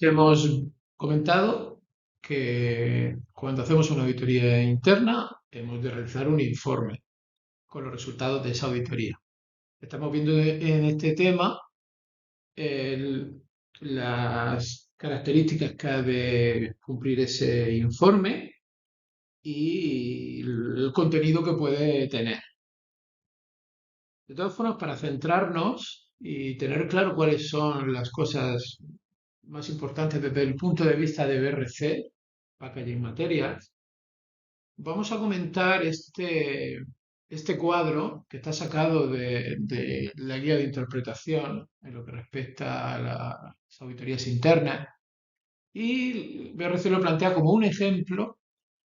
Hemos comentado que cuando hacemos una auditoría interna hemos de realizar un informe con los resultados de esa auditoría. Estamos viendo en este tema el- las características que ha de cumplir ese informe y el contenido que puede tener. De todas formas, para centrarnos y tener claro cuáles son las cosas más importantes desde el punto de vista de BRC, Packaging Materials, vamos a comentar este cuadro que está sacado de la guía de interpretación en lo que respecta a las auditorías internas y BRC lo plantea como un ejemplo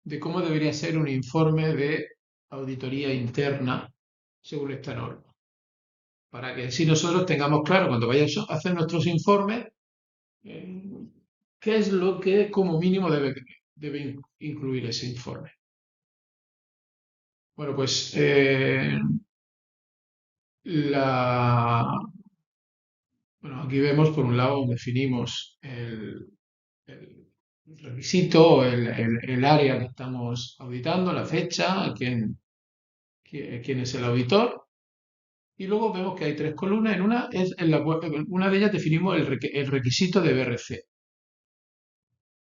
de cómo debería ser un informe de auditoría interna según esta norma. Para que si nosotros tengamos claro cuando vayamos a hacer nuestros informes, eh, qué es lo que como mínimo debe incluir ese informe. Bueno, pues La, bueno, aquí vemos, por un lado, definimos el requisito, el área que estamos auditando, la fecha, quién es el auditor, y luego vemos que hay tres columnas. En una de ellas definimos el requisito de BRC.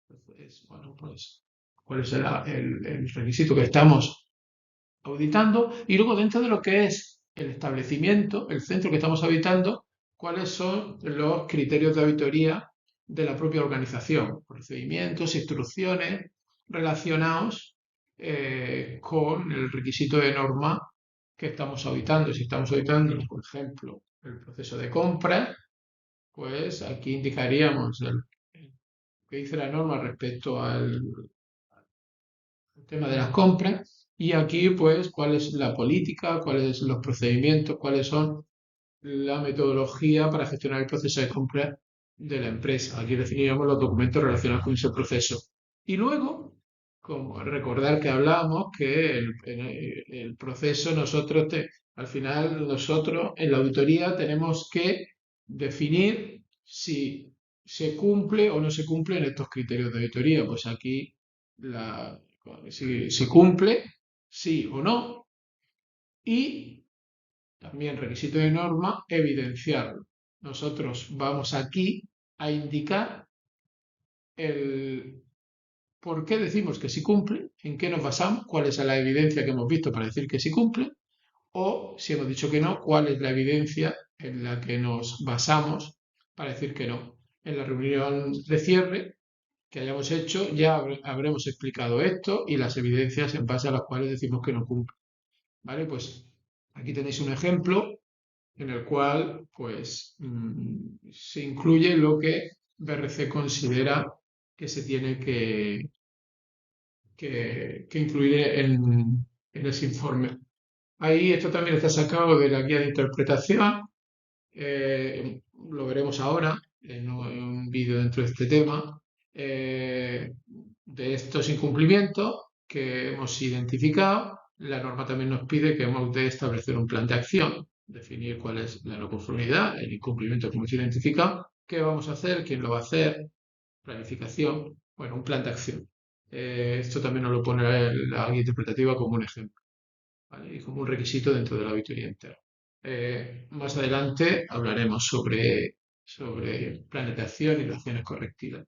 Entonces, bueno, pues, ¿cuál es el requisito que estamos auditando? Y luego, dentro de lo que es el establecimiento, el centro que estamos auditando, cuáles son los criterios de auditoría de la propia organización, procedimientos, instrucciones relacionados con el requisito de norma que estamos auditando. Si estamos auditando, por ejemplo, el proceso de compra, pues aquí indicaríamos el que dice la norma respecto al tema de las compras y aquí pues cuál es la política, cuáles son los procedimientos, cuáles son la metodología para gestionar el proceso de compra de la empresa. Aquí definiríamos los documentos relacionados con ese proceso. Y luego, como recordar que hablábamos que el proceso al final nosotros en la auditoría tenemos que definir si se cumple o no se cumplen estos criterios de auditoría. Pues aquí la, si cumple, sí o no. Y también requisito de norma, evidenciarlo. Nosotros vamos aquí a indicar el por qué decimos que sí cumple, en qué nos basamos, cuál es la evidencia que hemos visto para decir que sí cumple, o si hemos dicho que no, cuál es la evidencia en la que nos basamos para decir que no. En la reunión de cierre que hayamos hecho ya habremos explicado esto y las evidencias en base a las cuales decimos que no cumple. ¿Vale? Pues aquí tenéis un ejemplo en el cual pues se incluye lo que BRC considera que se tiene que incluir en ese informe. Ahí esto también está sacado de la guía de interpretación, lo veremos ahora en un vídeo dentro de este tema, de estos incumplimientos que hemos identificado. La norma también nos pide que hemos de establecer un plan de acción, definir cuál es la no conformidad, el incumplimiento que hemos identificado, qué vamos a hacer, quién lo va a hacer, planificación, bueno, un plan de acción. Esto también nos lo pone la guía interpretativa como un ejemplo, ¿vale? Y como un requisito dentro de la auditoría interna. Más adelante hablaremos sobre planes de acción y las acciones correctivas.